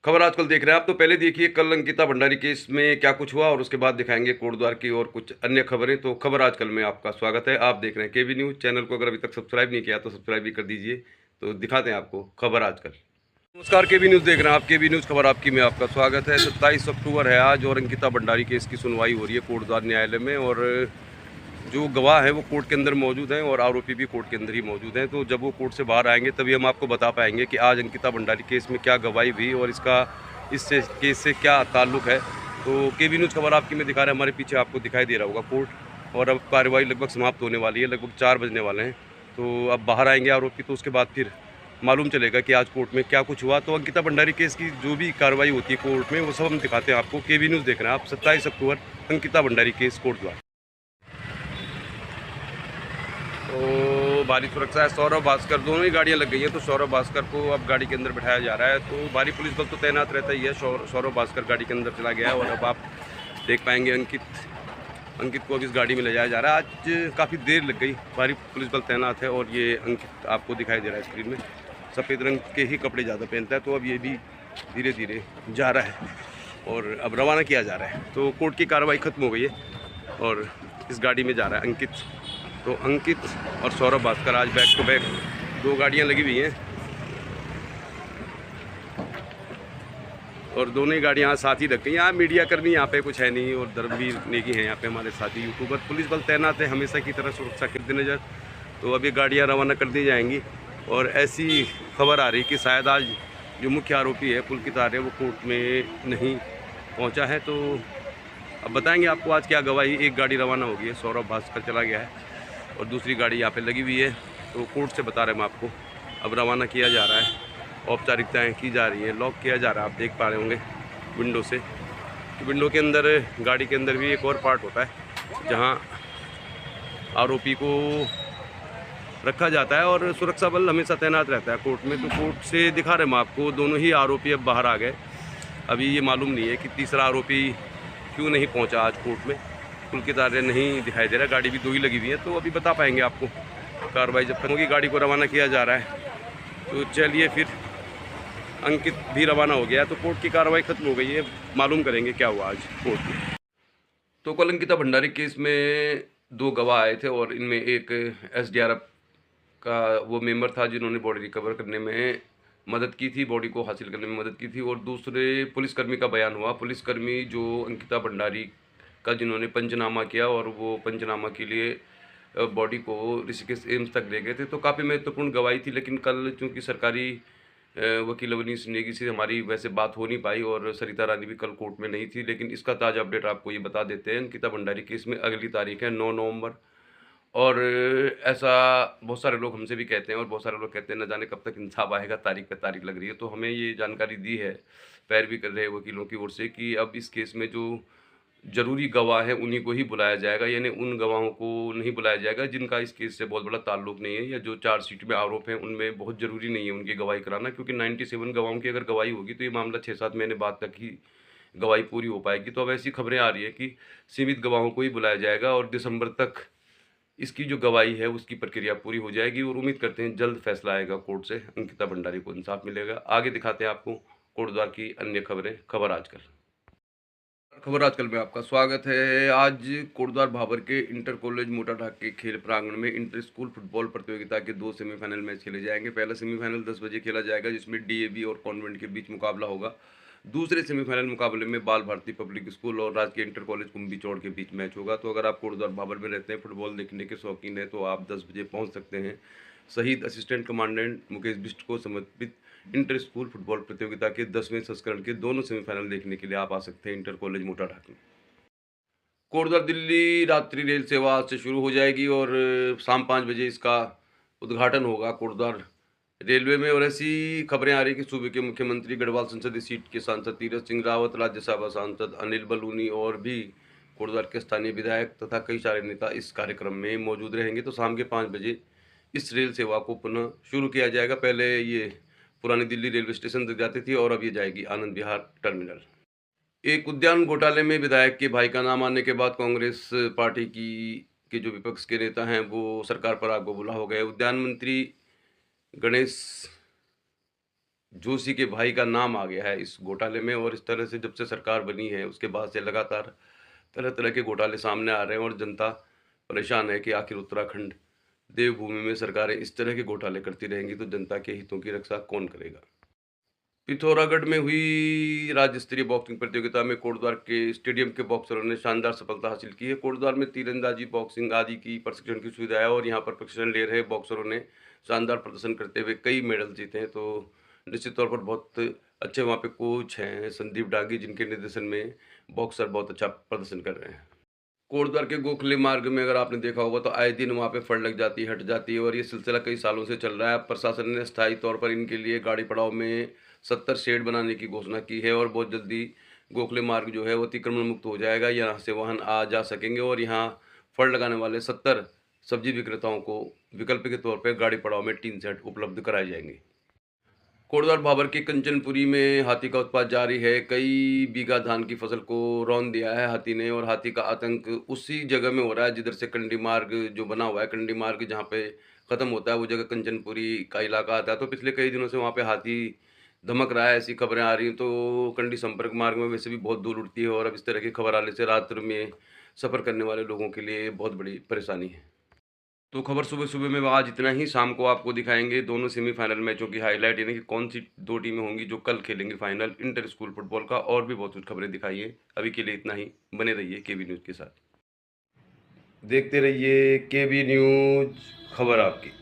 खबर आजकल देख रहे हैं आप। तो पहले देखिए कल अंकिता भंडारी केस में क्या कुछ हुआ और उसके बाद दिखाएंगे कोटद्वार की और कुछ अन्य खबरें। तो खबर आजकल में आपका स्वागत है। आप देख रहे हैं केवी न्यूज़। चैनल को अगर अभी तक सब्सक्राइब नहीं किया तो सब्सक्राइब भी कर दीजिए। तो दिखाते हैं आपको खबर आजकल। नमस्कार, केवी न्यूज़ देख रहे हैं आप। केवी न्यूज़ खबर आपकी में आपका स्वागत है। 27 अक्टूबर है आज और अंकिता भंडारी केस की सुनवाई हो रही है कोटद्वार न्यायालय में। और जो गवाह हैं वो कोर्ट के अंदर मौजूद हैं और आरोपी भी कोर्ट के अंदर ही मौजूद हैं। तो जब वो कोर्ट से बाहर आएंगे तभी हम आपको बता पाएंगे कि आज अंकिता भंडारी केस में क्या गवाही हुई और इसका इससे केस से क्या ताल्लुक है। तो केवी न्यूज़ खबर आपकी में दिखा रहे हैं, हमारे पीछे आपको दिखाई दे रहा होगा कोर्ट। और अब कार्रवाई लगभग समाप्त होने वाली है, लगभग 4 बजने वाले हैं। तो अब बाहर आएंगे आरोपी, तो उसके बाद फिर मालूम चलेगा कि आज कोर्ट में क्या कुछ हुआ। तो अंकिता भंडारी केस की जो भी कार्रवाई होती है कोर्ट में वो सब हम दिखाते हैं आपको। केवी न्यूज़ देख रहे हैं आप। 27 अक्टूबर अंकिता भंडारी केस कोर्ट द्वारा। तो भारी सुरक्षा है। सौरभ भास्कर दोनों ही गाड़ियां लग गई हैं। तो सौरभ भास्कर को अब गाड़ी के अंदर बिठाया जा रहा है। तो भारी पुलिस बल तो तैनात रहता ही है। सौरभ भास्कर गाड़ी के अंदर चला गया है और अब आप देख पाएंगे अंकित को अब इस गाड़ी में ले जाया जा रहा है। आज काफ़ी देर लग गई, भारी पुलिस बल तैनात है। और ये अंकित आपको दिखाई दे रहा है स्क्रीन में, सफ़ेद रंग के ही कपड़े ज़्यादा पहनता है। तो अब ये भी धीरे धीरे जा रहा है और अब रवाना किया जा रहा है। तो कोर्ट की कार्रवाई ख़त्म हो गई है और इस गाड़ी में जा रहा है अंकित। तो अंकित और सौरभ भास्कर आज बैक टू बैक 2 गाड़ियां लगी हुई हैं और दोनों ही गाड़ियां आज साथ ही रख गई। यहाँ मीडिया कर्मी यहाँ पे कुछ है नहीं और धर्मवीर नेगी हैं यहाँ पे हमारे साथी यूट्यूबर। पुलिस बल तैनात है हमेशा की तरह सुरक्षा करते नज़र। तो अब ये गाड़ियाँ रवाना कर दी जाएंगी और ऐसी खबर आ रही कि शायद आज जो मुख्य आरोपी है पुलकित आर्य वो कोर्ट में नहीं पहुँचा है। तो अब बताएंगे आपको आज क्या गवाही। एक गाड़ी रवाना हो गई है, सौरभ भास्कर चला गया है और दूसरी गाड़ी यहाँ पे लगी हुई है। तो कोर्ट से बता रहे हैं हम आपको, अब रवाना किया जा रहा है, औपचारिकताएं की जा रही हैं, लॉक किया जा रहा है। आप देख पा रहे होंगे विंडो से कि विंडो के अंदर गाड़ी के अंदर भी एक और पार्ट होता है जहां आरोपी को रखा जाता है और सुरक्षा बल हमेशा तैनात रहता है कोर्ट में। तो कोर्ट से दिखा रहे हैं हम आपको, दोनों ही आरोपी अब बाहर आ गए। अभी ये मालूम नहीं है कि तीसरा आरोपी क्यों नहीं पहुँचा आज कोर्ट में। पुलकित आर्य नहीं दिखाई दे रहा, गाड़ी भी 2 ही लगी हुई है। तो अभी बता पाएंगे आपको कार्रवाई जब तक होगी। गाड़ी को रवाना किया जा रहा है। तो चलिए फिर, अंकित भी रवाना हो गया। तो कोर्ट की कार्रवाई खत्म हो गई है, मालूम करेंगे क्या हुआ आज कोर्ट में। तो कल अंकिता भंडारी केस में 2 गवाह आए थे और इनमें एक SDRF का वो मेंबर था जिन्होंने बॉडी रिकवर करने में मदद की थी, बॉडी को हासिल करने में मदद की थी। और दूसरे पुलिसकर्मी का बयान हुआ। पुलिसकर्मी जो अंकिता भंडारी का जिन्होंने पंचनामा किया और वो पंचनामा के लिए बॉडी को ऋषिकेश एम्स तक ले गए थे। तो काफ़ी महत्वपूर्ण गवाही थी। लेकिन कल चूँकि सरकारी वकील अवनीश नेगी से हमारी वैसे बात हो नहीं पाई और सरिता रानी भी कल कोर्ट में नहीं थी। लेकिन इसका ताज़ा अपडेट आपको ये बता देते हैं। अंकिता भंडारी केस में अगली तारीख है 9 नवंबर। और ऐसा बहुत सारे लोग हमसे भी कहते हैं और बहुत सारे लोग कहते हैं न जाने कब तक इंसाफ आएगा, तारीख पे तारीख लग रही है। तो हमें ये जानकारी दी है पैरवी कर रहे वकीलों की ओर से कि अब इस केस में जो ज़रूरी गवाह हैं उन्हीं को ही बुलाया जाएगा, यानी उन गवाहों को नहीं बुलाया जाएगा जिनका इस केस से बहुत बड़ा ताल्लुक नहीं है या जो चार्जशीट में आरोप हैं उनमें बहुत ज़रूरी नहीं है उनकी गवाही कराना। क्योंकि 97 गवाहों की अगर गवाही होगी तो ये मामला 6-7 महीने बाद तक ही गवाही पूरी हो पाएगी। तो अब ऐसी खबरें आ रही है कि सीमित गवाहों को ही बुलाया जाएगा और दिसंबर तक इसकी जो गवाही है उसकी प्रक्रिया पूरी हो जाएगी। और उम्मीद करते हैं जल्द फैसला आएगा कोर्ट से, अंकिता भंडारी को इंसाफ मिलेगा। आगे दिखाते हैं आपको कोटद्वार की अन्य खबरें। खबर आजकल में आपका स्वागत है। आज कोटद्वार भाबर के इंटर कॉलेज मोटाढाक के खेल प्रांगण में इंटर स्कूल फुटबॉल प्रतियोगिता के 2 सेमीफाइनल मैच खेले जाएंगे। पहला सेमीफाइनल 10 बजे खेला जाएगा जिसमें DAV और कॉन्वेंट के बीच मुकाबला होगा। दूसरे सेमीफाइनल मुकाबले में बाल भारती पब्लिक स्कूल और राजकीय इंटर कॉलेज कुंभी चौड़ के बीच मैच होगा। तो अगर आप कोटद्वार भाबर में रहते हैं, फुटबॉल देखने के शौकीन हैं, तो आप 10 बजे पहुँच सकते हैं। शहीद असिस्टेंट कमांडेंट मुकेश बिष्ट को समर्पित इंटर स्कूल फुटबॉल प्रतियोगिता के 10वें संस्करण के दोनों सेमीफाइनल देखने के लिए आप आ सकते हैं इंटर कॉलेज मोटाढाक में। कोटद्वार दिल्ली रात्रि रेल सेवा आज से शुरू हो जाएगी और शाम 5 बजे इसका उद्घाटन होगा कोटद्वार रेलवे में। और ऐसी खबरें आ रही कि सूबे के मुख्यमंत्री गढ़वाल संसदीय सीट के सांसद तीरथ सिंह रावत, राज्यसभा सांसद अनिल बलूनी और भी कोटद्वार के स्थानीय विधायक तथा कई सारे नेता इस कार्यक्रम में मौजूद रहेंगे। तो शाम के 5 बजे इस रेल सेवा को पुनः शुरू किया जाएगा। पहले ये पुरानी दिल्ली रेलवे स्टेशन तक जाती थी और अब ये जाएगी आनंद विहार टर्मिनल। एक उद्यान घोटाले में विधायक के भाई का नाम आने के बाद कांग्रेस पार्टी की के जो विपक्ष के नेता हैं वो सरकार पर आग बबूला हो गए। उद्यान मंत्री गणेश जोशी के भाई का नाम आ गया है इस घोटाले में। और इस तरह से जब से सरकार बनी है उसके बाद से लगातार तरह तरह के घोटाले सामने आ रहे हैं और जनता परेशान है कि आखिर उत्तराखंड देवभूमि में सरकारें इस तरह के घोटाले करती रहेंगी तो जनता के हितों की रक्षा कौन करेगा। पिथौरागढ़ में हुई राज्य स्तरीय बॉक्सिंग प्रतियोगिता में कोटद्वार के स्टेडियम के बॉक्सरों ने शानदार सफलता हासिल की है। कोटद्वार में तीरंदाजी, बॉक्सिंग आदि की प्रशिक्षण की सुविधा है और यहाँ पर प्रशिक्षण ले रहे बॉक्सरों ने शानदार प्रदर्शन करते हुए कई मेडल जीते हैं। तो निश्चित तौर पर बहुत अच्छे वहाँ पे कोच हैं संदीप डागी, जिनके निर्देशन में बॉक्सर बहुत अच्छा प्रदर्शन कर रहे हैं। कोटद्वार के गोखले मार्ग में अगर आपने देखा होगा तो आए दिन वहाँ पे फड़ लग जाती है, हट जाती है और ये सिलसिला कई सालों से चल रहा है। अब प्रशासन ने स्थायी तौर पर इनके लिए गाड़ी पड़ाव में 70 शेड बनाने की घोषणा की है और बहुत जल्दी गोखले मार्ग जो है वो अतिक्रमण मुक्त हो जाएगा। यहाँ से वाहन आ जा सकेंगे और यहाँ फड़ लगाने वाले 70 सब्जी विक्रेताओं को विकल्प के तौर पर गाड़ी पड़ाव में टीन सेट उपलब्ध कराए जाएंगे। कोटद्वार भाबर के कंचनपुरी में हाथी का उत्पात जारी है। कई बीघा धान की फसल को रौंद दिया है हाथी ने और हाथी का आतंक उसी जगह में हो रहा है जिधर से कंडी मार्ग जो बना हुआ है। कंडी मार्ग जहाँ पे ख़त्म होता है वो जगह कंचनपुरी का इलाका आता है। तो पिछले कई दिनों से वहाँ पे हाथी धमक रहा है, ऐसी खबरें आ रही हैं। तो कंडी संपर्क मार्ग में वैसे भी बहुत धूल उड़ती है और अब इस तरह की खबर आने से रात्र में सफ़र करने वाले लोगों के लिए बहुत बड़ी परेशानी है। तो खबर सुबह-सुबह में आज इतना ही। शाम को आपको दिखाएँगे दोनों सेमीफ़ाइनल मैचों की हाइलाइट, यानी कि कौन-सी 2 टीमें होंगी जो कल खेलेंगी फाइनल इंटर स्कूल फुटबॉल का, और भी बहुत कुछ खबरें दिखाई हैं। अभी के लिए इतना ही। बने रहिए केबी न्यूज़ के साथ। देखते रहिए केबी न्यूज़, खबर आपकी।